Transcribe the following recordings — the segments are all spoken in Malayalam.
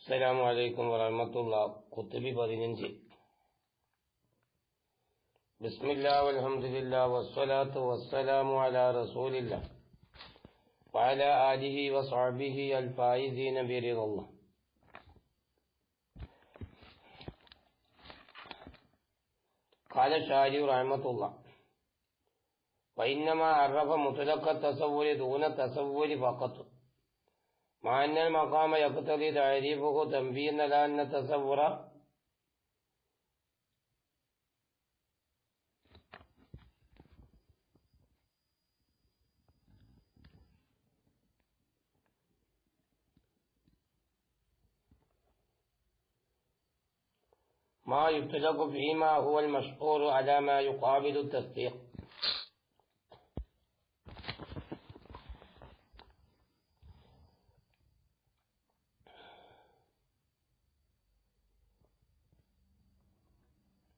السلام عليكم ورحمة الله. كتب 15. بسم الله والحمد لله والصلاة والسلام على رسول الله وعلى آله وصحبه الفائزين برضا الله. قال الشاعر رحمة الله: وإنما عرف مطلق التصور دون التصور فقط، مع أن المقام يقتضي تعريفه تنبيها على أن التصور ما يطلق فيما هو المشهور على ما يقابل التصديق.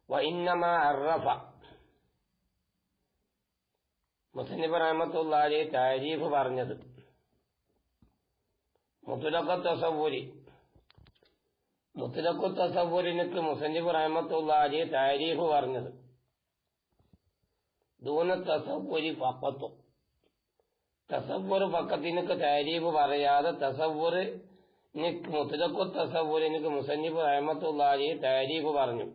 وإنما عرف മുസ്ലിം റഹ്മത്തുള്ളാഹി താരീഫ് പറഞ്ഞത് മുത്ലഖ് തസവ്വുരിനക്ക് മുസ്ലിം റഹ്മത്തുള്ളാഹി താരീഫ് പറഞ്ഞത് ദൂന തസവ്വുരി ഫഖത്ത്, തസവ്വുർ ഫഖത്തിനക്ക് താരീഫ് പറയാതെ തസവ്വുറിനക്ക് മുത്ലഖ് തസവ്വുരിനക്ക് മുസ്ലിം റഹ്മത്തുള്ളാഹി താരീഫ് പറഞ്ഞു.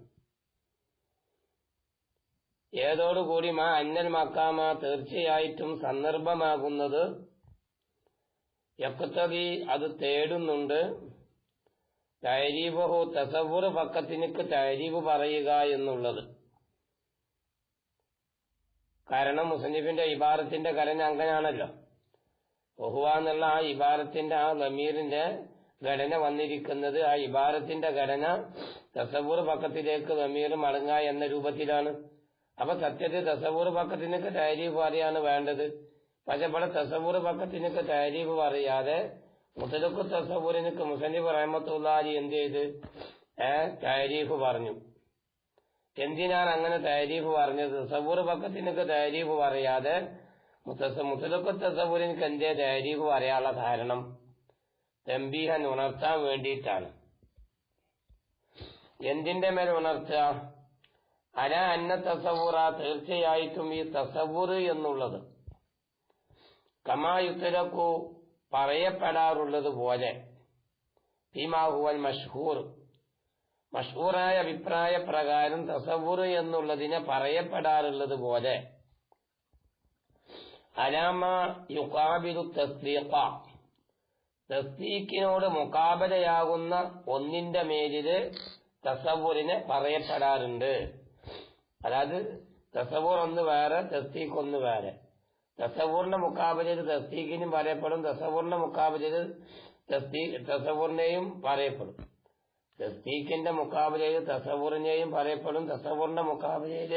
ഏതോടുകൂടി മാ അന്നൽ മക്കാമ തീർച്ചയായിട്ടും സന്ദർഭമാകുന്നത് യഖ്തദി അത് തേടുന്നുണ്ട് തഅരീഫഹു തസവ്വുർ ഫഖത്തിനക്ക് തഅരീഫ് പറയുക എന്നുള്ളത്. കാരണം മുസന്നിഫിന്റെ ഇബാറത്തിന്റെ ഘടന അങ്ങനെയാണല്ലോ. വഹുവ എന്നുള്ള ആ ഇബാറത്തിന്റെ ആ ലമീറിന്റെ ഘടന വന്നിരിക്കുന്നത്, ആ ഇബാറത്തിന്റെ ഘടന തസവ്വുർ ഫഖത്തിലേക്ക് ലമീർ മടങ്ങുക എന്ന രൂപത്തിലാണ്. അപ്പൊ സത്യത്തിൽ തസവ്വുർ ഫഖത്തിനക്ക് തഅരീഫ് പറയാണ് വേണ്ടത്. പക്ഷെ ഇവിടെ തസവ്വുർ ഫഖത്തിനക്ക് തഅരീഫ് പറയാതെ മുത്ലഖ് തസവ്വുരിനക്ക് മുസന്നിഫ് റഹ്മത്തുള്ളാഹി എന്ത് ചെയ്ത് തഅരീഫ് പറഞ്ഞു. എന്തിനാണ് അങ്ങനെ തഅരീഫ് പറഞ്ഞത്? തസവ്വുർ ഫഖത്തിനക്ക് തഅരീഫ് പറയാതെ മുത്ലഖ് തസവ്വുരിനക്ക് എന്തേ തഅരീഫ് പറയാനുള്ള കാരണം? തംബീഹൻ, ഉണർത്താൻ വേണ്ടിയിട്ടാണ്. എന്തിന്റെ മേൽ ഉണർത്തുക? അല അന്ന തസവ്വുറ, തീർച്ചയായിട്ടും ഈ തസവ്വുർ എന്നുള്ളത് കമാ യുത്ലഖു പറയപ്പെടാറുള്ളത് പോലെ ഫീമാ ഹുവൽ മഷ്ഹൂർ, മഷ്ഹൂറായ അഭിപ്രായ പ്രകാരം തസവ്വുർ എന്നുള്ളതിനെ പറയപ്പെടാറുള്ളത് പോലെ അലാമ യുഖാബിലു തസ്ദീഖ, തസ്ദീഖിനോട് മുഖാബലയാകുന്ന ഒന്നിന്റെ മേലില് തസവ്വുറിനെ പറയപ്പെടാറുണ്ട്. അതായത് തസവ്വുർ ഒന്ന് വേറെ, തസ്ദീഖ് ഒന്ന് വേറെ. തസവ്വുറിന്റെ മുഖാബലയിൽ തസ്ദീഖിനും പറയപ്പെടും, തസവ്വുറിന്റെ മുഖാബലയിൽ തസവ്വുറിനെയും പറയപ്പെടും. തസ്ദീഖിന്റെ മുഖാബലയിൽ തസവ്വുറിനെയും പറയപ്പെടും, തസവ്വുറിന്റെ മുഖാബലയിൽ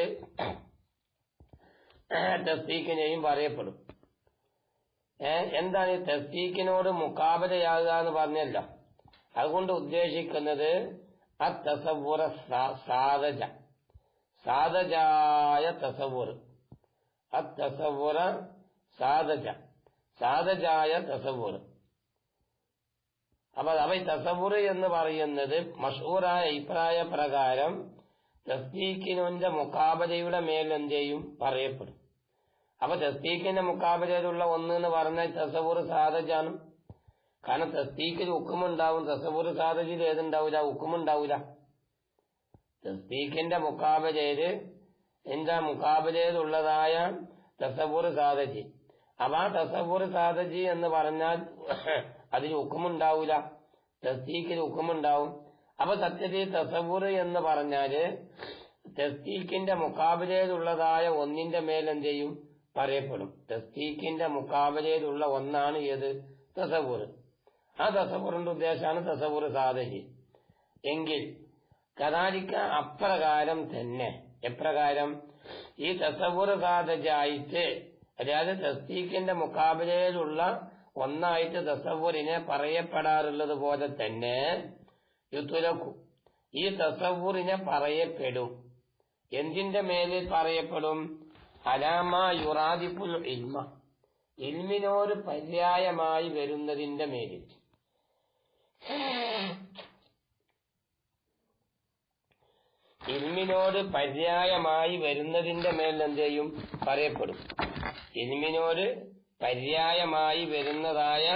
തസ്ദീഖിനെയും പറയപ്പെടും. എന്താണ് ഈ തസ്ദീഖിനോട് മുഖാബലയാകുക എന്ന് പറഞ്ഞല്ലോ? അതുകൊണ്ട് ഉദ്ദേശിക്കുന്നത് തസവ്വുറ സാധജായ തസവ്വുർ, തസവ്വുറ സാധജായ തസവ്വുർ. അപ്പൊ ഈ തസവ്വുർ എന്ന് പറയുന്നത് മഷ്ഹൂറായ അഭിപ്രായ പ്രകാരം തസ്ദീഖിന്റെ മുഖാബലയുടെ മേൽ എന്ത് ചെയ്യും? പറയപ്പെടും. അപ്പൊ തസ്ദീഖിന്റെ മുഖാബലയിലുള്ള ഒന്ന് എന്ന് പറഞ്ഞാൽ തസവ്വുർ സാധജാണ്. കാരണം തസ്ദീഖിൽ ഹുക്കുമുണ്ടാവും, തസവ്വുർ സാധജിൽ ഏതുണ്ടാവില്ല? ഹുക്കുമുണ്ടാവില്ല. തസ്ദീഖിന്റെ മുഖാബലയില് മുഖാബലയിലുള്ളതായ തസവ്വുർ സാധജി. അപ്പൊ ആ തസവ്വുർ സാധജി എന്ന് പറഞ്ഞാൽ അതിൽ ഹുക്കുമുണ്ടാവില്ല, തസ്ദീഖിൽ ഹുക്കുമുണ്ടാവും. അപ്പൊ സത്യത്തിൽ തസവ്വുർ എന്ന് പറഞ്ഞാല് തസ്ദീഖിന്റെ മുഖാബലയിലുള്ളതായ ഒന്നിന്റെ മേൽ എന്ത് ചെയ്യും? പറയപ്പെടും. തസ്ദീഖിന്റെ മുഖാബലയിലുള്ള ഒന്നാണ് ഏത്? തസവ്വുർ. ആ തസവ്വുറിന്റെ ഉദ്ദേശമാണ് തസവ്വുർ സാധജി. എങ്കിൽ കദാലിക അപ്രകാരം തന്നെ, എപ്രകാരം? ഈ തസവ്വുർ സാധജായിട്ട്, അതായത് തസ്ദീഖിന്റെ മുഖാബലയിലുള്ള ഒന്നായിട്ട് തസവ്വുറിനെ പറയപ്പെടാറുള്ളത് പോലെ തന്നെ യുത്ലഖു, ഈ തസവ്വുറിനെ പറയപ്പെടും. എന്തിന്റെ മേലിൽ പറയപ്പെടും? അലാമ യുറാദിഫുൽ ഇൽമ, ഇൽമിനോട് പര്യായമായി വരുന്നതിന്റെ മേലിൽ. ഇൽമിനോട് പര്യായമായി വരുന്നതിന്റെ മേൽ എന്ത് ചെയ്യും? പറയപ്പെടും. ഇൽമിനോട് പര്യായമായി വരുന്നതായ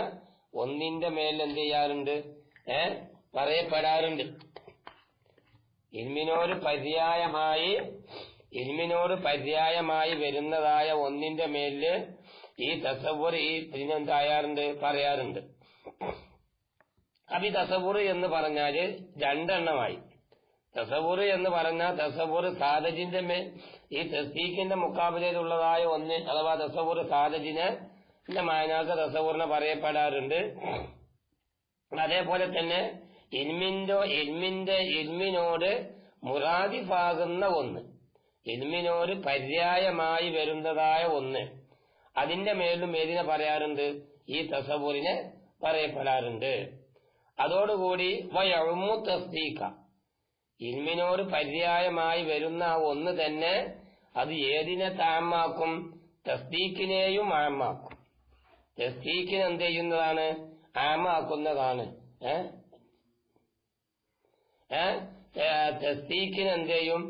ഒന്നിന്റെ മേൽ എന്ത് ചെയ്യാറുണ്ട്? പറയപ്പെടാറുണ്ട്. ഇൽമിനോട് പര്യായമായി വരുന്നതായ ഒന്നിന്റെ മേലില് ഈ തസവ്വുർ ഇതിനെന്തായാറുണ്ട്? പറയാറുണ്ട്. അപ്പൊ ഈ തസവ്വുർ എന്ന് പറഞ്ഞാല് രണ്ടെണ്ണമായി. തസവ്വുർ എന്ന് പറഞ്ഞാൽ തസവ്വുർ സാദജിന്റെ മേൽ ഈ തസ്ദീഖിന്റെ മുക്കാബിലയിലുള്ളതായ ഒന്ന്, അഥവാ തസവ്വുർ സാദജിനെ മാനാക്ക് തസവ്വുറിനെ പറയപ്പെടാറുണ്ട്. അതേപോലെ തന്നെ ഇൽമിനോട് മുറാദിഫാകുന്ന ഒന്ന്, ഇൽമിനോട് പര്യായമായി വരുന്നതായ ഒന്ന്, അതിന്റെ മേലും ഏതിനെ പറയാറുണ്ട്? ഈ തസവ്വുറിനെ പറയപ്പെടാറുണ്ട്. അതോടുകൂടി വയഉമ്മു തസ്ദീഖ, ഇൽമിനോട് പര്യായമായി വരുന്ന ആ ഒന്ന് തന്നെ അത് ഏതിനെ താമാക്കും? തസ്ദീഖിനെയും ആമാക്കും. തസ്ദീഖിന് എന്ത് ചെയ്യുന്നതാണ്? ആമാക്കുന്നതാണ്. തസ്ദീഖിന് എന്ത് ചെയ്യും?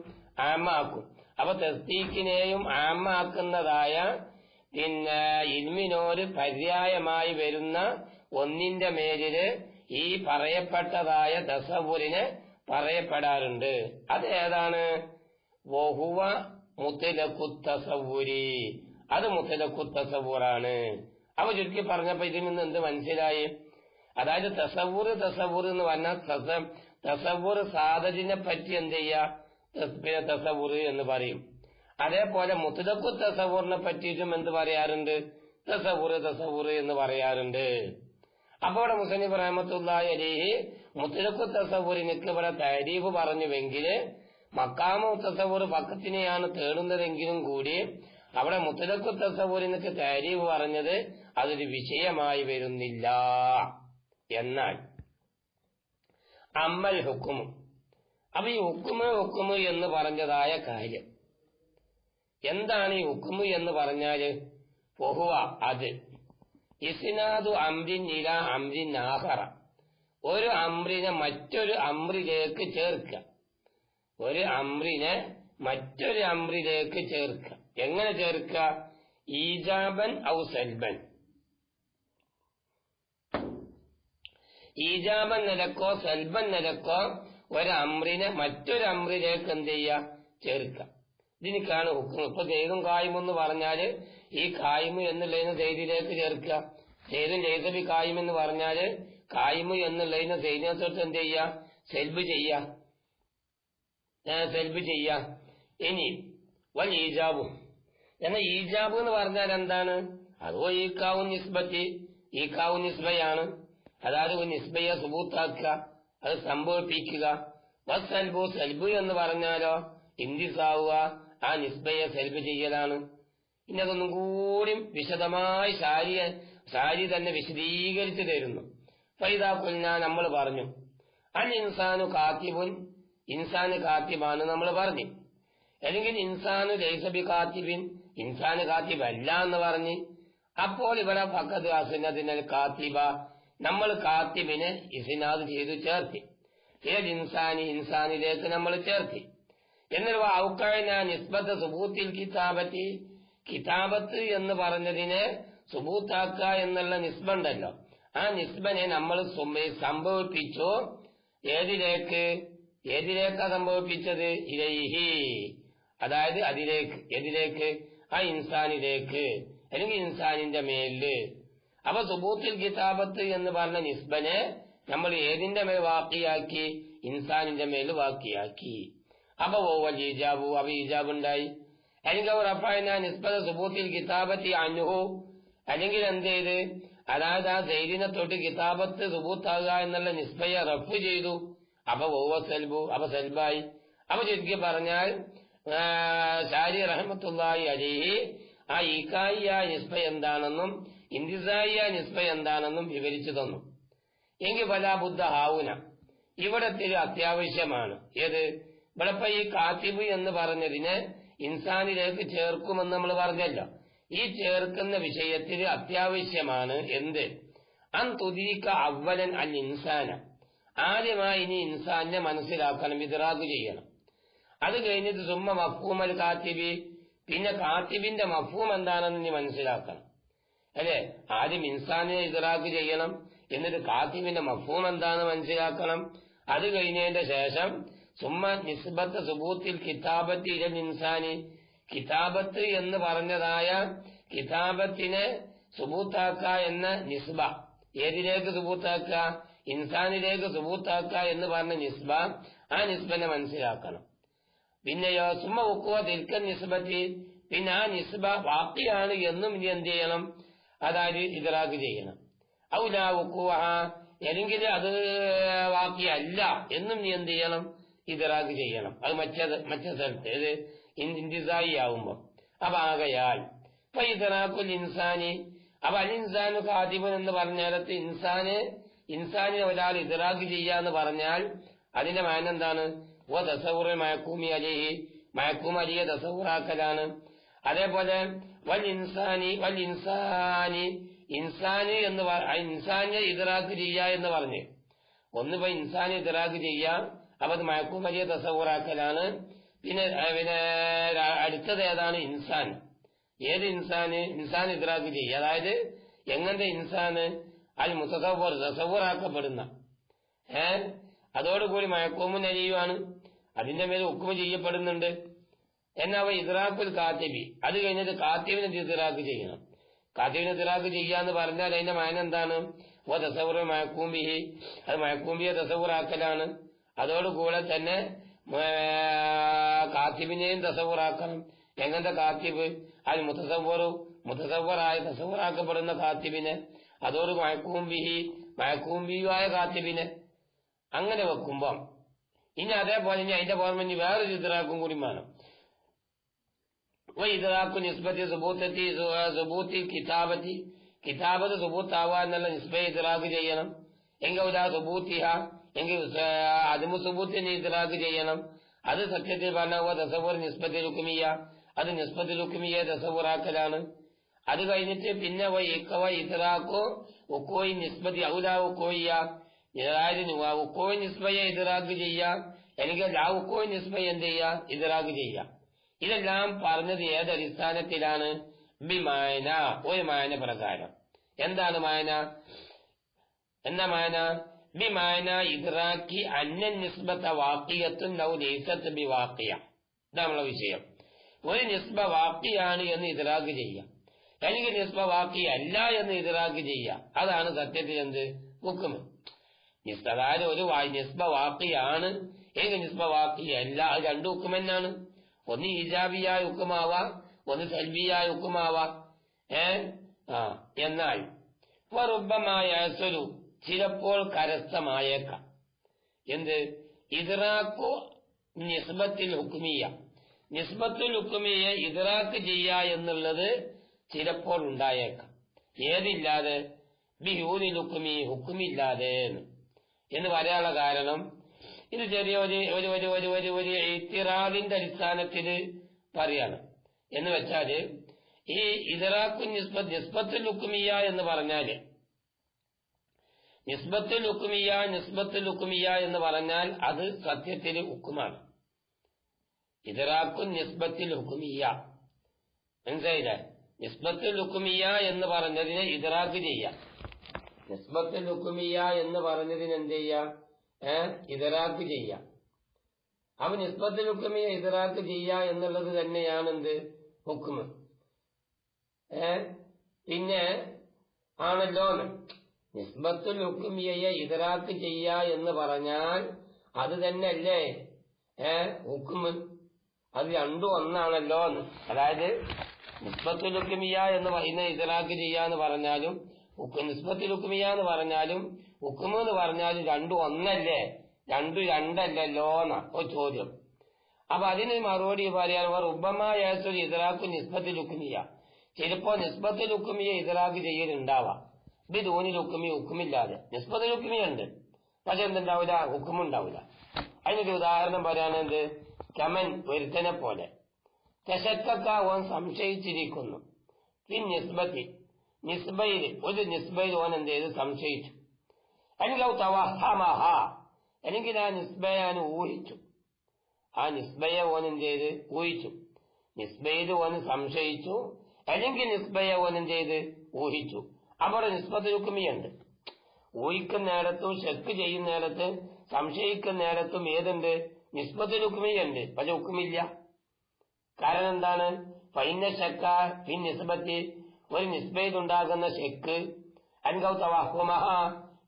ആമാക്കും. അപ്പൊ തസ്ദീഖിനെയും ആമാക്കുന്നതായ പിന്നെ ഇൽമിനോട് പര്യായമായി വരുന്ന ഒന്നിന്റെ മേലില് ഈ പറയപ്പെട്ടതായ തസവ്വുറിനെ പറയപ്പെടാറുണ്ട്. അത് ഏതാണ്? വഹുവ മുത്ലഖു തസവ്വുരി, അത് മുത്ലഖു തസവ്വുറാണ്. അപ്പൊ ചുരുക്കി പറഞ്ഞപ്പോ ഇതിൽ നിന്ന് എന്ത് മനസ്സിലായി? അതായത് തസവ്വുർ എന്ന് പറഞ്ഞാൽ തസവ്വുർ സാദജിനെ പറ്റി എന്ത് ചെയ്യാ? പിന്നെ തസവ്വുർ എന്ന് പറയും. അതേപോലെ മുത്ലഖു തസവ്വുറിനെ പറ്റിയിട്ടും എന്ത് പറയാറുണ്ട്? തസവ്വുർ എന്ന് പറയാറുണ്ട്. അപ്പൊ ഇവിടെ മുസന്നിഫ് റഹ്മത്തുള്ളാഹി അലൈഹി മുത്ലഖു തസവ്വുറിനൊക്കെ ഇവിടെ തഅരീഫ് പറഞ്ഞുവെങ്കിൽ മഖാമു തസവ്വുർ ഫഖത്തിനെയാണ് തേടുന്നതെങ്കിലും കൂടി അവിടെ മുത്ലഖു തസവ്വുറിനൊക്കെ തഅരീഫ് പറഞ്ഞത് അതൊരു വിഷയമായി വരുന്നില്ല. എന്നാൽ അമ്മൽ ഹുക്കുമു, അപ്പൊ ഈ ഹുക്കുമു എന്ന് പറഞ്ഞതായ കാര്യം എന്താണ്? ഈ ഹുക്കുമു എന്ന് പറഞ്ഞാല് വഹുവ, അത് ഇസ്നാദു അംരിൻ ഇലാ അംരിൻ ആഖറ, ഒരു അംറിനെ മറ്റൊരു അംറിലേക്ക് ചേർക്കുക. ഒരു അംറിനെ മറ്റൊരു അംറിലേക്ക് ചേർക്കുക. എങ്ങനെ ചേർക്കുക? ഈജാബൻ ഔ സൽബൻ, ഈജാബൻ നിലക്കോ സൽബൻ നിലക്കോ ഒരു അംറിനെ മറ്റൊരു അംറിലേക്ക് എന്ത് ചെയ്യുക? ചേർക്കുക. ഇതിനൊക്കെയാണ് ഹുക്കും. ഇപ്പൊ സെയ്ദും കായിമും എന്ന് പറഞ്ഞാല് ഈ കായിമു എന്നുള്ളതിനെ സെയ്ദിലേക്ക് ചേർക്കുക. സെയ്ദും ലൈസബി കായിം എന്ന് പറഞ്ഞാല് കായിമു എന്നുള്ളതിനെ സെയ്ദിനെ തൊട്ട് എന്ത് ചെയ്യുക? സെൽബ് ചെയ്യുക. ഇനി വൽ ഈജാബും, എന്നാൽ ഈജാബ് എന്ന് പറഞ്ഞാൽ എന്താണ്? അതോ ഈക്കാവും നിസ്ബയാണ്. അതായത് ഒരു നിസ്ബയെ സുബൂത്താക്കുക, അത് സംഭവിപ്പിക്കുക. സൽബു എന്ന് പറഞ്ഞാലോ ഇന്തിസാവുക, ആ നിസ്ബയെ സെൽബ് ചെയ്യലാണ്. ഇനി അതൊന്നും കൂടി വിശദമായി ശാരി തന്നെ വിശദീകരിച്ചു തരുന്നു. ഫൈദാക്കുൽന, നമ്മൾ പറഞ്ഞു അൽ ഇൻസാനു കാത്തിബുൻ, ഇൻസാന് കാത്തിബാണ് നമ്മൾ പറഞ്ഞു. അല്ലെങ്കിൽ ഇൻസാനു ലൈസബി കാത്തിബിൻ, ഇൻസാന് കാത്തിബ് അല്ല എന്ന് പറഞ്ഞ്. അപ്പോൾ ഇവിടെ ഫഖദ് അസ്നദിനൽ കാത്തിബ, നമ്മൾ കാത്തിബിനെ ഇസ്നാദ് ചെയ്തു ചേർത്തി. ഏത് ഇൻസാനി, ഇൻസാനിലേക്ക് നമ്മൾ ചേർത്തി. എന്നിട്ട് ഔക്കഅന നിസ്ബത്ത് സുബൂത്തിൽ കിതാബത്തി, കിതാബത്ത് എന്ന് പറഞ്ഞതിനെ സുബൂത്താക്കുക എന്നുള്ള നിസ്ബണ്ടല്ലോ, ആ നിസ്ബനെ നമ്മൾ സംഭവിപ്പിച്ചു. ഏതിലേക്കാ സംഭവിപ്പിച്ചത്? ഇലൈഹി, അതായത് അതിലേക്ക്. ഏതിലേക്ക്? ആ ഇൻസാനിലേക്ക്, അല്ലെങ്കിൽ ഇൻസാനിന്റെ മേലില്. അപ്പൊ സുബൂത്തിൽ കിതാബത്ത് എന്ന് പറഞ്ഞ നിസ്ബനെ നമ്മൾ ഏതിന്റെ മേൽ വാക്കിയാക്കി? ഇൻസാനിന്റെ മേൽ വാക്കിയാക്കി. അപ്പൊ ഈജാബു, അവ ഈജാബ് ഉണ്ടായി. അല്ലെങ്കിൽ അവർ അപ്പായന നിസ്ബത സുബൂത്തിൽ കിതാബത്തി അൻഹു, അല്ലെങ്കിൽ എന്ത് ചെയ്ത്? അതായത് ആ സെയ്ദിനെ തൊട്ട് കിതാബത്ത് സുബൂത്താകുക എന്നുള്ള നിസ്ബയെ റഫ് ചെയ്തു. അപ്പൊ സെൽബു, അപ്പൊ സെൽബായി. അപ്പൊ ചുരുക്കി പറഞ്ഞാൽ ശാരി റഹ്മത്തുള്ളാഹി അലൈഹി ആ ഈക്കായിയ നിസ്ബ എന്താണെന്നും ഇന്തിസായിയ നിസ്ബ എന്താണെന്നും വിവരിച്ചു തന്നു. എങ്കിൽ വലാ ബുദ്ധ ഹാവുന, ഇവിടത്തിൽ അത്യാവശ്യമാണ്. ഏത്? ഇവിടെ ഈ കാത്തിബ് എന്ന് പറഞ്ഞതിനെ ഇൻസാനിലേക്ക് ചേർക്കുമെന്ന് നമ്മൾ പറഞ്ഞല്ലോ. ഈ ചേർക്കുന്ന വിഷയത്തിൽ അത്യാവശ്യമാണ് എന്ത്? അൻ തുദീക അവലൻ അൽ ഇൻസാന, ആദ്യമായി ഇനി ഇൻസാനെ മനസ്സിലാക്കണം, ഇദ്റാഖ് ചെയ്യണം. അത് കഴിഞ്ഞിട്ട് സുമ്മ മഫ്ഹൂമൽ കാത്തിബി, പിന്നെ കാത്തിബിന്റെ മഫ്ഹൂം എന്താണെന്ന് നീ മനസ്സിലാക്കണം. അല്ലെ, ആദ്യം ഇൻസാനിനെ ഇദ്റാക്ക് ചെയ്യണം, എന്നിട്ട് കാത്തിബിന്റെ മഫ്ഹൂം എന്താണെന്ന് മനസ്സിലാക്കണം. അത് കഴിഞ്ഞതിന്റെ ശേഷം സുമ്മ നിസ്ബത്ത് സുബൂത്തിൽ കിതാബത്ത് ഇലൽ ഇൻസാനി, കിതാബത്ത് എന്ന് പറഞ്ഞതായ കിതാബത്തിനെ സുബൂത്താക്ക എന്ന നിസ്ബ, ഏതിലേക്ക് സുബൂത്താക്ക? ഇൻസാനിലേക്ക് സുബൂത്താക്ക എന്ന് പറഞ്ഞ നിസ്ബ, ആ നിസ്ബനെ മനസ്സിലാക്കണം. പിന്നെയോ സുമ്മ ഉക്കുവ തിൽക്കൻ നിസ്ബത്തി, പിന്നെ ആ നിസ്ബ വാക്കിയാണ് എന്നും നീ എന്ത് ചെയ്യണം? അതായത് ഇദ്റാക്ക് ചെയ്യണം. ഔലാ ഉക്കുവ, അല്ലെങ്കിൽ അത് വാക്കിയല്ല എന്നും നീ എന്ത് ചെയ്യണം? ഇദ്റാക്ക് ചെയ്യണം. അത് മറ്റേ സ്ഥലത്ത് ഏത് ഇന്തിസായി ആവുമ്പോ. അപ്പൊ ആകയാൽ ഇദ്റാഖുൽ ഇൻസാനി, അപ്പൊ അൽ ഇൻസാനു കാതിബൻ എന്ന് പറഞ്ഞാലത്ത് ഇൻസാനിനെ ഒരാൾ ഇദ്റാക്ക് ചെയ്യാന്ന് പറഞ്ഞാൽ അതിന്റെ മാന എന്താണ്? ഓ തസവുറിൽ മയക്കൂമി അലിഹി, മയക്കൂം അലിയെ തസവുറാക്കലാണ്. അതേപോലെ വൽ ഇൻസാനി എന്ന് ഇൻസാനെ ഇദ്റാക്ക് ചെയ്യുക എന്ന് പറഞ്ഞ് ഒന്നിപ്പോ ഇൻസാനെ ഇദ്റാക്ക് ചെയ്യാം, അപ്പൊ അത് മയക്കൂം അലിയെ തസവുറാക്കലാണ്. പിന്നെ അടുത്തത് ഏതാണ്? ഇൻസാൻ. ഏത് ഇൻസാൻ ഇദ്റാക്ക് ചെയ്യുക, അതായത് എങ്ങനത്തെ ഇൻസാന്? അൽ മുതസവ്വർ, തസവുറാക്കപ്പെടുന്ന. അതോടുകൂടി മയക്കൂമുൻ അലിയുമാണ്, അതിന്റെ മേൽ ഹുക്മ് ചെയ്യപ്പെടുന്നുണ്ട്. എന്നാവ ഇദ്റാഖുൽ കാത്തിബി, അത് കഴിഞ്ഞിട്ട് കാത്തിബിനെ ഇദ്റാക്ക് ചെയ്യണം. കാത്തിബിനെ ഇദ്റാക്ക് ചെയ്യാന്ന് പറഞ്ഞാൽ അതിന്റെ മാന എന്താണ്? ഓ തസവുർ മയക്കൂംബിഹി, അത് മയക്കൂംബിയെ തസവുറാക്കലാണ്. അതോടുകൂടെ തന്നെ കാത്തിബിനെയും തസവുറാക്കണം. എങ്ങനത്തെ കാത്തിബ്? അത് മുതസവ്വറായ തസവുറാക്കപ്പെടുന്ന കാത്തിബിനെ, അതോട് മയക്കൂംബിയുമായ കാത്തിബിനെ അങ്ങനെ വെക്കുമ്പം ഇനി അതേപോലെ ഇനി അതിന്റെ പുറമെ വേറൊരു ഇദ്റാക്കും കൂടി വേണം. ഇദ്റാഖു നിസ്ബത്തി സുബൂത്തി കിതാബത്തി, കിതാബത്ത് സുബൂത്താവുക എന്നുള്ള നിസ്ബയെ ഇദ്റാക്ക് ചെയ്യണം. എങ്കിൽ ഉദാ സുബൂത്തിഹ, എങ്കിൽ അതുമു സുബൂത്തിനെ ഇദ്റാക്ക് ചെയ്യണം. അത് സത്യത്തിൽ പറഞ്ഞ തസവുർ നിസ്ബത്തിൽ ഹുക്മിയ, അത് നിസ്ബത്തിൽ ഹുക്മിയെ തസവുറാക്കലാണ്. അത് കഴിഞ്ഞിട്ട് പിന്നെ ഇദ്റാഖു ഉക്കോയി നിസ്ബത്തി ഔലാ ഉക്കോയ്യ, അതായത് ഉക്കോയി നിസ്ബയെ ഇദ്റാക്ക് ചെയ്യാം, അല്ലെങ്കിൽ ലാ ഉക്കോയി നിസ്ബയെ എന്ത് ചെയ്യാം? ഇദ്റാക്ക് ചെയ്യാം. ഇതെല്ലാം പറഞ്ഞത് ഏതടിസ്ഥാനത്തിലാണ്? ബിമായന, ഒരു മായന പ്രകാരം. എന്താണ് മായന? എന്താ മായന? ബിമായന ഇദ്റാക്കി അന്ന നിസ്ബത്ത വാക്കിയത്തുൻ ലൗ ലൈസത്ത് ബി വാക്കിയ. ഇതാണ് നമ്മളെ വിഷയം. ഒരു നിസ്ബ വാക്കിയാണ് എന്ന് ഇദ്റാക്ക് ചെയ്യാം, അല്ലെങ്കിൽ നിസ്ബ വാക്കിയല്ല എന്ന് ഇദ്റാക്ക് ചെയ്യാം. അതാണ് സത്യത്തിൽ എന്ത്? ഹുക്മ്. അതായത് ഒരു നിസ്ബ വാക്കിയാണ്, ഏക നിസ്ബ വാക്കിയല്ല, അത് രണ്ടു ഹുക്മ് തന്നെയാണ്. ഒന്ന് ഈജാബിയായ ഹുക്കുമാവാ, ഒന്ന് സൽബിയായ ഹുക്കുമാവാ. എന്നാൽ വറുബ്ബമായ ചിലപ്പോൾ കരസ്ഥമായേക്കാം. എന്ത്? ഇദ്റാഖു നിസ്ബത്തിൽ ഹുക്മിയ, നിസ്ബത്തുൽ ഹുക്മിയെ ഇദ്റാക്ക് ചെയ്യുക എന്നുള്ളത് ചിലപ്പോൾ ഉണ്ടായേക്കാം. ഏതില്ലാതെ? ബിഹൂനിൽ ഹുക്മി, ഹുക്കുമില്ലാതെ എന്ന് പറയാനുള്ള കാരണം ഇത് ചെറിയ ഒരു ഇത്തിറാദിന്റെ അടിസ്ഥാനത്തിൽ പറയാണ്. എന്ന് വെച്ചാല് ഈ ഇദ്റാഖു നിസ്ബത്തുൽ ഹുക്മിയ എന്ന് പറഞ്ഞാല്, നിസ്ബത്തുൽ ഹുക്മിയ എന്ന് പറഞ്ഞാൽ അത് സത്യത്തിൽ ഹുക്കുമാണ്. ഇദ്റാഖു നിസ്ബത്തുൽ ഹുക്മിയ, മനസ്സിലായില്ലേ? നിസ്ബത്തുൽ ഹുക്മിയ എന്ന് പറഞ്ഞതിനെ ഇദ്റാക്ക് ചെയ്യാം, നിസ്ബത്തുൽ ഹുക്മിയ എന്ന് പറഞ്ഞതിന് എന്ത് ചെയ്യാം? ഇദ്റാക്ക് ചെയ്യാം. അപ്പൊ നിസ്ബത്തുൽ ഹുക്മിയ ഇദ്റാക്ക് ചെയ്യുക എന്നുള്ളത് തന്നെയാണ് എന്ത്? ഹുക്മ്. പിന്നെ ആണല്ലോ നിസ്ബത്തുൽ ഹുക്മിയയെ ഇദ്റാക്ക് ചെയ്യുക എന്ന് പറഞ്ഞാൽ അത് തന്നെയല്ലേ ഹുക്മ്? അത് രണ്ടും ഒന്നാണല്ലോ. അതായത് നിസ്ബത്തുൽ ഹുക്മിയ എന്ന് പറയുന്ന ഇദ്റാക്ക് ചെയ്യാന്ന് പറഞ്ഞാലും നിസ്ബത്തുൽ ഹുക്മിയ എന്ന് പറഞ്ഞാലും ഹുക്മ് എന്ന് പറഞ്ഞാലും രണ്ടും ഒന്നല്ലേ? രണ്ടല്ലല്ലോ എന്നാ ഒരു ചോദ്യം. അപ്പൊ അതിന് മറുപടി പറയാൻ ഉബമായ ഇദ്റാഖു നിസ്ബത്തുൽ ഹുക്മിയ, ചിലപ്പോ നിസ്ബത്തുൽ ഹുക്മിയ ഇദ്റാക്ക് ചെയ്യലുണ്ടാവാം. ബിദൂനിൽ ഹുക്മി, ഹുക്കുമില്ലാതെ. നിസ്ബത്തുൽ ഹുക്മിയ ഉണ്ട്, പക്ഷെ എന്തുണ്ടാവില്ല? ഹുക്കുമുണ്ടാവില്ല. അതിനൊരു ഉദാഹരണം പറയാണ്. എന്ത്? കമൻ, ഒരുത്തനെ പോലെ. തശക്കക്ക, ഓൻ സംശയിച്ചിരിക്കുന്നു. നിസ്ബത്തി, നിസ്ബയിൽ, ഒരു നിസ്ബയിൽ ഓൻ എന്ത് ചെയ്ത്? സംശയിച്ചു. അല്ലെങ്കിൽ തവഹമഹ, അല്ലെങ്കിൽ ആ നിസ്ബയെ ഊഹിച്ചു. ആ നിസ്ബയെ ഓൻ എന്ത് ചെയ്ത് ഊഹിച്ചു, നിസ്ബയിൽ ഓൻ സംശയിച്ചു, അല്ലെങ്കിൽ നിസ്ബയെ ഓൻ എന്ത് ചെയ്ത് ഊഹിച്ചു. അവിടെ നിസ്ബത്തുൽ ഹുക്മിയുണ്ട്. ഊഹിക്കുന്ന നേരത്തും ഷക്ക് ചെയ്യുന്ന നേരത്ത് സംശയിക്കുന്ന നേരത്തും ഏതുണ്ട്? നിസ്ബത്തുൽ ഹുക്മിയുണ്ട്. പക്ഷെ ഹുക്കുമില്ല. കാരണം എന്താണ്? ഫൈന ഷക്ക ഫി നിസ്ബത്തി, ഒരു നിസ്ബയിൽ ഉണ്ടാകുന്ന ഷക്ക് അൻകൗ തവഹുമഹ,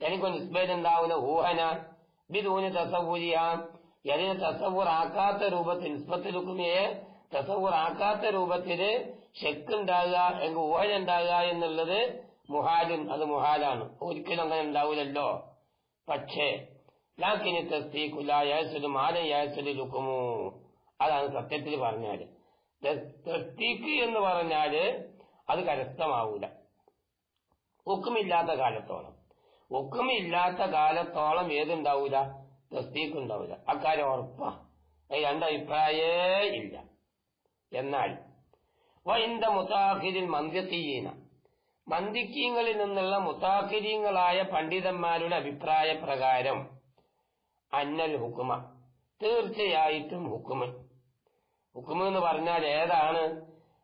എനിക്ക് നിസ്ബയിൽ ഉണ്ടാവുന്ന ഊഹന ബിദൂനി തസവ്വുരിഹ, അതിനെ തസവ്വുർ ആക്കാത്ത രൂപത്തിൽ, നിസ്ബത്തുൽ ഹുക്മിയെ തസവ്വുർ ആക്കാത്ത രൂപത്തില് ഷക്ക് ഉണ്ടാകുക, എനിക്ക് ഊഹന ഉണ്ടാകുക എന്നുള്ളത് മുഹാലിൻ, അത് മുഹാലാണ്, ഒരിക്കലും അങ്ങനെ ഉണ്ടാവില്ലല്ലോ. പക്ഷേ ലാക്കിനി തസ്ദീഖു ലാ യഹ്സുലു മാ ലാ യഹ്സുലുൽ ഹുക്മു, അതാണ് സത്യത്തിൽ പറഞ്ഞാല്. തസ്ദീഖ് എന്ന് പറഞ്ഞാല് അത് കരസ്ഥമാവൂല ഹുക്മില്ലാത്ത കാലത്തോളം. ഹുക്മില്ലാത്ത കാലത്തോളം ഏതുണ്ടാവൂല? തസ്ദീഖ് ഉണ്ടാവൂല. അക്കാര്യം ഉറപ്പാ. രണ്ടഭിപ്രായേ ഇല്ല. എന്നാൽ വഇൻദ മുതാഖിരിൽ മന്തിഖീന, മന്തിഖീങ്ങളിൽ നിന്നുള്ള മുതാഖിരീങ്ങളായ പണ്ഡിതന്മാരുടെ അഭിപ്രായ പ്രകാരം അന്നൽ ഹുക്കുമ, തീർച്ചയായിട്ടും ഹുക്കുമ്, ഹുക്കുമ് എന്ന് പറഞ്ഞാൽ ഏതാണ്?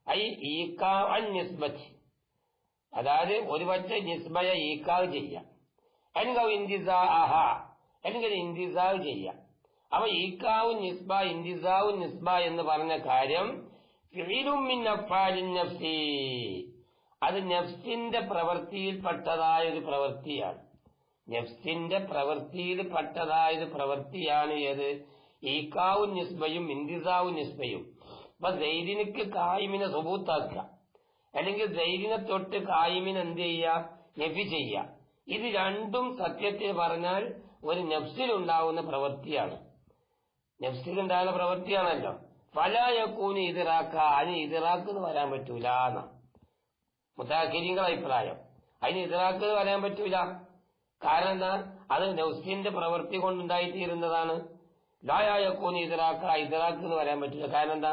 ഐ ഈക്കാ അൻ നിസ്ബത്ത്, അതായത് ഒരു പക്ഷേ നിസ്ബയെ ഈക്കാവ് ചെയ്യാം, അല്ലെങ്കിൽ ഇന്തിസാഅഹ, അല്ലെങ്കിൽ ഇന്തിസാവ് ചെയ്യാം. അപ്പൊ ഈക്കാവും നിസ്ബ ഇന്തിസാവും നിസ്ബ എന്ന് പറഞ്ഞ കാര്യം ഫിഇലുൻ മിൻ അഫ്ആലിൻ നഫ്സി, അത് നഫ്സിന്റെ പ്രവൃത്തിയിൽപ്പെട്ടതായ ഒരു പ്രവൃത്തിയാണ്. നഫ്സിന്റെ പ്രവൃത്തിയിൽപ്പെട്ടതായ ഒരു പ്രവൃത്തിയാണ് ഏത്? ഈക്കാവും നിസ്ബയും ഇന്തിസാവും നിസ്ബയും. അപ്പൊ സൈദിനിക്ക് കായിമിനെ സുബൂത്താക്കുക, അല്ലെങ്കിൽ സൈദിനെ തൊട്ട് കായിമിന് എന്ത് ചെയ്യുക? നഫി ചെയ്യുക. ഇത് രണ്ടും സത്യത്തിൽ പറഞ്ഞാൽ ഒരു നഫ്സിലുണ്ടാവുന്ന പ്രവൃത്തിയാണ്, നഫ്സിലുണ്ടാകുന്ന പ്രവൃത്തിയാണല്ലോ. ഫലാ യകൂനു ഇദ്റാക, അതിന് ഇദ്റാക്ക് എന്ന് വരാൻ പറ്റൂല എന്നാ മുതഅഖിരീങ്ങളുടെ അഭിപ്രായം. അതിന് ഇദ്റാക്ക് എന്ന് വരാൻ പറ്റൂല. കാരണം എന്താ? അത് നഫ്സിന്റെ പ്രവൃത്തി കൊണ്ടുണ്ടായിത്തീരുന്നതാണ്. ലാ യകൂനു ഇദ്റാക, ഇദ്റാക്ക് എന്ന് വരാൻ പറ്റൂല. കാരണം എന്താ?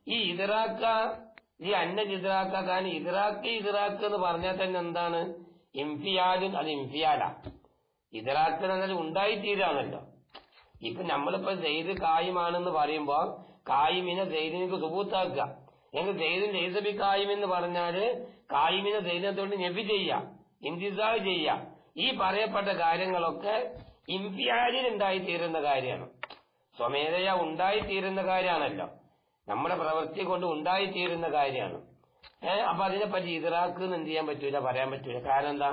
ഈ ഇദ്റാക്ക, ഈ അന്നൽ ഇദ്റാക്ക, കാരണം ഇദ്റാക്ക് എന്ന് പറഞ്ഞാൽ തന്നെ എന്താണ്? ഇംഫിയാലും, അത് ഇംഫിയാല. ഇദ്റാക്ക് എന്നാൽ ഉണ്ടായിത്തീരാണല്ലോ. ഇപ്പൊ നമ്മളിപ്പോ സെയ്ദ് കായിമാണെന്ന് പറയുമ്പോ കായിമിനെ സെയ്ദിനക്ക് സുബൂത്താക്കുക, എങ്കിൽ സെയ്ദിൻ ലൈസബി കായിം എന്ന് പറഞ്ഞാല് കായിമിനെ സെയ്ദിനെ തൊട്ട് നഫി ചെയ്യാം, ഇന്തിസാവ് ചെയ്യാം. ഈ പറയപ്പെട്ട കാര്യങ്ങളൊക്കെ ഇംഫിയാലിൽ ഉണ്ടായിത്തീരുന്ന കാര്യമാണ്, സ്വമേധയാ ഉണ്ടായിത്തീരുന്ന കാര്യമാണല്ലോ, നമ്മുടെ പ്രവൃത്തി കൊണ്ട് ഉണ്ടായിത്തീരുന്ന കാര്യമാണ്. അപ്പൊ അതിനെപ്പറ്റി ഇദ്റാക്ക് എന്ത് ചെയ്യാൻ പറ്റൂല, പറയാൻ പറ്റൂല. കാരണം എന്താ?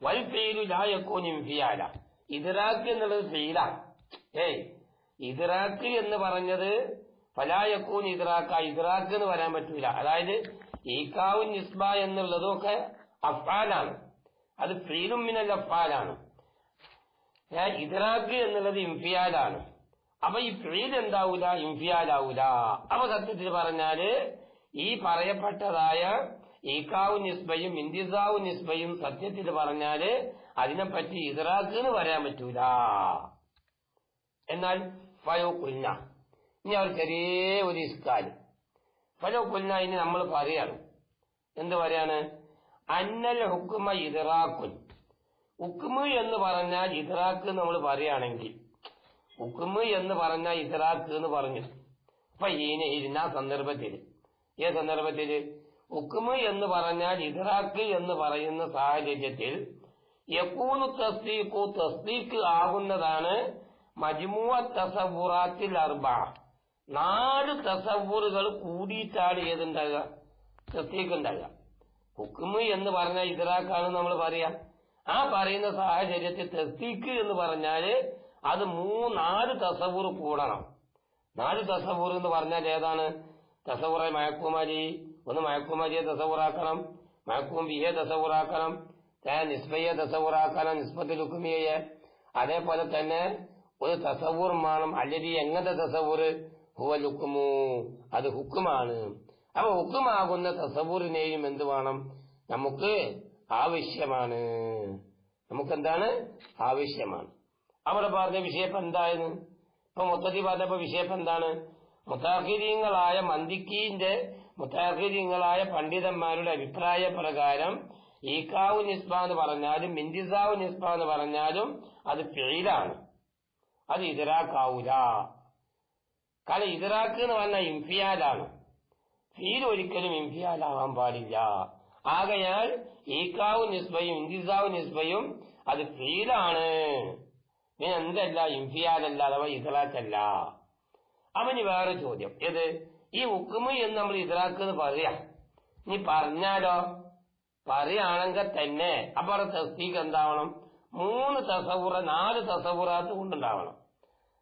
വൽ ഫീലു ലാ യകൂനു ഇൻഫിയാല, ഇദ്റാക്ക് എന്നുള്ളത് ഫീല. ഇദ്റാക്ക് എന്ന് പറഞ്ഞത് ഫലാ യകൂനു ഇദ്റാക്ക, ഇദ്റാക്ക് എന്ന് പറയാൻ പറ്റൂല. അതായത് ഈക്കാവും നിസ്ബ എന്നുള്ളതും ഒക്കെ അഫ്ആലാണ്, അത് ഫീലും മിനൽ അഫ്ആലാണ്. ഇദ്റാക്ക് എന്നുള്ളത് ഇൻഫിയാലാണ്. അപ്പൊ ഈ ഫീൽ എന്താവൂല? ഇൻഫിയാലാവൂല. അപ്പൊ സത്യത്തിൽ പറഞ്ഞാല് ഈ പറയപ്പെട്ടതായ ഈക്കാവും നിസ്ബയും ഇന്തിസാവും നിസ്ബയും സത്യത്തിൽ പറഞ്ഞാല് അതിനെപ്പറ്റി ഇദ്റാക്ക് എന്ന് പറയാൻ പറ്റൂല. എന്നാൽ ഫലോ കുൽന, ഇനി അവർ ചെറിയ ഒരു ഇസ്കാല് ഫലോ കുൽന, ഇനി നമ്മൾ പറയാണ്, എന്ത് പറയാണ്? അന്നൽ ഹുക്കുമ ഇദ്റാക്കുൻ, ഹുക്കുമ് എന്ന് പറഞ്ഞാൽ ഇദ്റാക്ക് നമ്മൾ പറയുകയാണെങ്കിൽ, ഹുക്കുമ് എന്ന് പറഞ്ഞാൽ ഇദ്റാക്ക് എന്ന് പറഞ്ഞു. അപ്പൊ ഇരുന്ന സന്ദർഭത്തിൽ, ഏ സന്ദർഭത്തിൽ? ഹുക്കുമ് എന്ന് പറഞ്ഞാൽ ഇദ്റാക്ക് എന്ന് പറയുന്ന സാഹചര്യത്തിൽ യകൂനു തസ്ദീഖു, തസ്ദീഖ് ആകുന്നതാണ് മജ്മുഅ തസവ്വുറാത്തിൽ അർബഅ, 4 തസവ്വുറുകൾ കൂടിയിട്ടാണ് ഏതുണ്ടാകുക? തസ്ദീഖ് ഉണ്ടാകുക. ഹുക്കുമ് എന്ന് പറഞ്ഞാൽ ഇദ്റാക്കാണ് നമ്മൾ പറയാം. ആ പറയുന്ന സാഹചര്യത്തിൽ തസ്ദീഖ് എന്ന് പറഞ്ഞാല് അത് 4 തസവ്വുർ കൂടണം. 4 തസവ്വുർ എന്ന് പറഞ്ഞാൽ ഏതാണ്? തസവ്വുറെ മയക്കുമരി, ഒന്ന് മയക്കുമരിയെ തസവ്വുറാക്കണം, മയക്കും ബിയെ തസവ്വുറാക്കണം, നിസ്ബയെ തസവ്വുറാക്കണം, നിസ്ബത്തുൽ ഹുക്മിയെ. അതേപോലെ തന്നെ ഒരു തസവ്വുർ വേണം, അല്ലതി എങ്ങനത്തെ തസവ്വുർ? ഹുവൽ ഹുക്മു, അത് ഹുക്കുമാണ്. അപ്പൊ ഹുക്കുമാകുന്ന തസവ്വുറിനെയും എന്ത് വേണം? നമുക്ക് ആവശ്യമാണ്. നമുക്കെന്താണ്? ആവശ്യമാണ്. അവിടെ പറഞ്ഞ വിഷയം എന്തായിരുന്നു? ഇപ്പൊ മൊത്തത്തിൽ പറഞ്ഞപ്പോ വിഷയം എന്താണ്? മുതഅഖിരീങ്ങളായ മുതഅഖിരീങ്ങളായ പണ്ഡിതന്മാരുടെ അഭിപ്രായ പ്രകാരം ഈക്കാവു നിസ്ബ എന്ന് പറഞ്ഞാലും ഇന്തിസാവു നിസ്ബ എന്ന് പറഞ്ഞാലും അത് ഫീലാണ്, അത് ഇദ്റാക്കാവൂല. കാരണം ഇദ്റാക്ക് എന്ന് പറഞ്ഞാൽ ഇൻഫിയാലാണ്. ഫീൽ ഒരിക്കലും ഇൻഫിയാലാവാൻ പാടില്ല. ആകയാൽ ഈക്കാവ് നിസ്ബയും ഇന്തിസാവ് നിസ്ബയും അത് ഫീലാണ്. പിന്നെ എന്തല്ല, ഇൻഫിയാലല്ല, അഥവാ ഇദ്റാക്കല്ല. അവന് വേറെ ചോദ്യം, ഏത് ഈ ഹുക്മ് എന്ന് നമ്മൾ ഇദ്റാക്ക് എന്ന് പറയാം. നീ പറഞ്ഞാലോ, പറയുകയാണെങ്കിൽ തന്നെ അപ്പൊ തസ്ദീഖ് എന്താവണം? 4 തസവുറാത്ത് കൊണ്ടുണ്ടാവണം.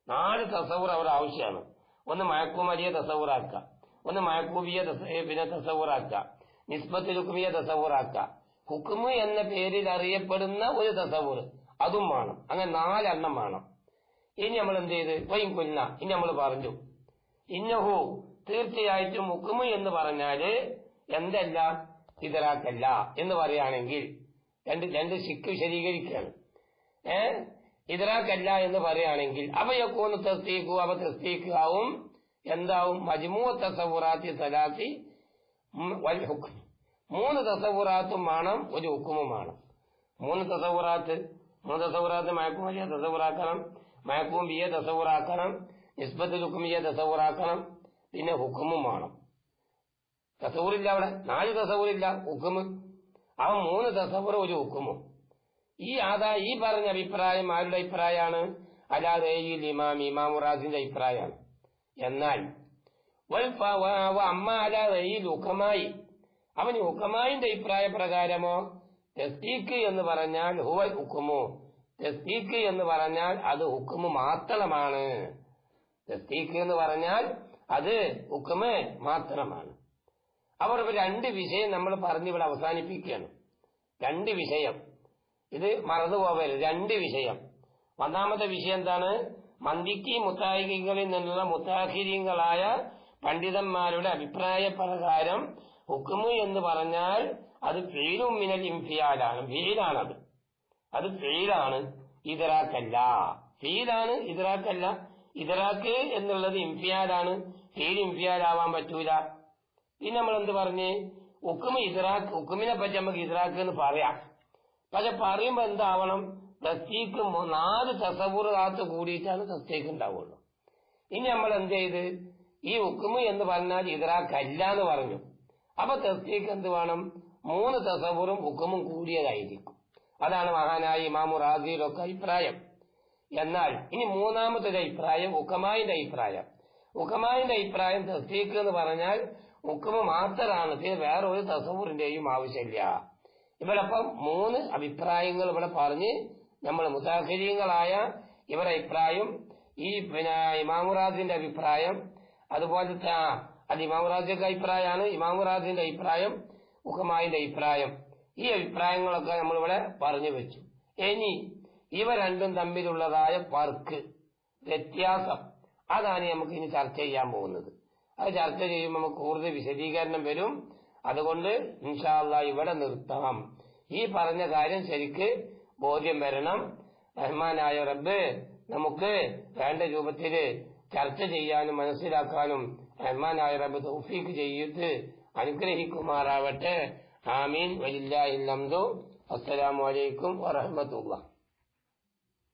4 തസവുർ അവർ ആവശ്യമാണ്. ഒന്ന് മയക്കുമരിയെ തസവുറാക്കുക, ഒന്ന് മയക്കൂബിയെ പിന്നെ തസവുറാക്കുക, നിസ്ബത്തുൽ ഹുക്മിയെ തസവുറാക്കുക, ഹുക്മ് എന്ന പേരിൽ അറിയപ്പെടുന്ന ഒരു തസവുർ അതും വേണം. അങ്ങനെ 4 എണ്ണം വേണം. ഇനി നമ്മൾ എന്ത് ചെയ്ത് വൈകുന്ന ഇനി നമ്മൾ പറഞ്ഞു ഇന്നഹു തീർച്ചയായിട്ടും ഹുക്മ് എന്ന് പറഞ്ഞാല് എന്തല്ല, ഇദ്റാക്കല്ല എന്ന് പറയുകയാണെങ്കിൽ രണ്ട് ശിക്ക് വിശദീകരിക്കുകയാണ്. ഇദ്റാക്കല്ല എന്ന് പറയുകയാണെങ്കിൽ അവയൊക്കെ തസ്ദീഖു, അവ തസ്ദീഖ് ആവും. എന്താവും? മജ്മൂ തസവുറാത്തി സലാത്തി വൽ ഹുക്ം. 3 തസവുറാത്തും വേണം, ഒരു ഹുക്കുമും വേണം. 3 തസവുറാത്ത് മയക്കുമരിയെ തസവുറാക്കണം, മയക്കൂബിയെ തസവുറാക്കണം, നിസ്ബത്തുൽ ഹുക്മിയെ തസവുറാക്കണം, പിന്നെ ഹുക്കുമും വേണം. തസവുറില്ല, അവിടെ 4 തസവുറില്ല, ഹുക്കുമ്. അവ 3 തസവുർ ഒരു ഹുക്കുമും. ഈ പറഞ്ഞ അഭിപ്രായം ആരുടെ അഭിപ്രായമാണ്? അല്ലാതെ ഇമാം റാസിന്റെ അഭിപ്രായമാണ്. എന്നാൽ അമ്മ അലാദയിൽ ഹുക്കമായി, അവന് ഹുക്കമായിന്റെ അഭിപ്രായ പ്രകാരമോ തസ്ദീഖ് എന്ന് പറഞ്ഞാൽ ഹുവൽ ഹുക്കുമു, തസ്ദീഖ് എന്ന് പറഞ്ഞാൽ അത് ഹുക്കുമ് മാത്രമാണ്. തസ്ദീഖ് എന്ന് പറഞ്ഞാൽ അത് ഹുക്കുമ് മാത്രമാണ്. അവർ 2 വിഷയം നമ്മൾ പറഞ്ഞിവിടെ അവസാനിപ്പിക്കുകയാണ്. 2 വിഷയം, ഇത് മറന്നുപോകരുത്. 2 വിഷയം. ഒന്നാമത്തെ വിഷയം എന്താണ്? മന്ദിക്കി മുത്താഹികളിൽ നിന്നുള്ള മുത്താഹിരീങ്ങളായ പണ്ഡിതന്മാരുടെ അഭിപ്രായ പ്രകാരം ഹുക്മ് എന്ന് പറഞ്ഞാൽ അത് ഫീലും മിനൽ ഇൻഫിയാലാണ്. ഫീലാണത്, അത് ഫീലാണ്, ഇദ്റാക്കല്ല. ഫീലാണ്, ഇദ്റാക്കല്ല. ഇദ്റാക്ക് എന്നുള്ളത് ഇൻഫിയാലാണ്, ഫീൽ ഇൻഫിയാലാവാൻ പറ്റൂല. പിന്നെ നമ്മൾ എന്ത് പറഞ്ഞ്? ഹുക്മ് ഇദ്റാക്ക്, ഹുക്മിനെ പറ്റി നമുക്ക് ഇദ്റാക്ക് എന്ന് പറയാം. പക്ഷെ പറയുമ്പോ എന്താവണം? തസ്ദീഖ് 4 തസവുറാത്ത് കൂടിയിട്ടാണ് തസ്ദീഖ് ഉണ്ടാവുള്ളൂ. ഇനി നമ്മൾ എന്ത് ചെയ്ത്? ഈ ഹുക്മ് എന്ന് പറഞ്ഞാൽ ഇദ്റാക്കല്ല എന്ന് പറഞ്ഞു. അപ്പൊ തസ്ദീഖ് എന്ത് വേണം? 3 തസവുറും ഹുക്മും കൂടിയതായിരിക്കും. അതാണ് മഹാനായ ഇമാം റാസിയുടെ ഒക്കെ അഭിപ്രായം. എന്നാൽ ഇനി മൂന്നാമത്തെ അഭിപ്രായം ഹുക്കമായിന്റെ അഭിപ്രായം. ഹുക്കമായിന്റെ അഭിപ്രായം തസ്ദീഖ് എന്ന് പറഞ്ഞാൽ ഹുക്മ് മാത്രമാണ്, വേറെ ഒരു തസവുറിന്റെയും ആവശ്യമില്ല. ഇവിടെ അപ്പം 3 അഭിപ്രായങ്ങൾ ഇവിടെ പറഞ്ഞ് നമ്മൾ മുതാഖിരീങ്ങളായ ഇവരുടെ അഭിപ്രായം, ഈ ഇമാം റാസിന്റെ അഭിപ്രായം, അതുപോലത്തെ അത് ഇമാം റാസിന്റെ അഭിപ്രായമാണ്, ഇമാം റാസിന്റെ അഭിപ്രായം, ഹുക്കമായിന്റെ അഭിപ്രായം. ഈ അഭിപ്രായങ്ങളൊക്കെ നമ്മളിവിടെ പറഞ്ഞു വെച്ചു. ഇനി ഇവ രണ്ടും തമ്മിലുള്ളതായ ഫർക്ക്, വ്യത്യാസം, അതാണ് നമുക്ക് ഇനി ചർച്ച ചെയ്യാൻ പോകുന്നത്. അത് ചർച്ച ചെയ്യുമ്പോൾ നമുക്ക് കൂടുതൽ വിശദീകരണം വരും. അതുകൊണ്ട് ഇൻഷാ അല്ലാഹ് ഇവിടെ നിർത്താം. ഈ പറഞ്ഞ കാര്യം ശരിക്ക് ബോധ്യം വരണം. റഹ്മാനായ റബ്ബ് നമുക്ക് വേണ്ട രൂപത്തിൽ ചർച്ച ചെയ്യാനും മനസ്സിലാക്കാനും റഹ്മാനായ റബ്ബ് തൗഫീഖ് ചെയ്ത് അനുഗ്രഹിക്കുമാറാവട്ടെ. ആമീൻ. വലില്ലാഹിൽ ഹംദു. അസ്സലാമു അലൈക്കും വറഹ്മത്തുള്ളാഹി.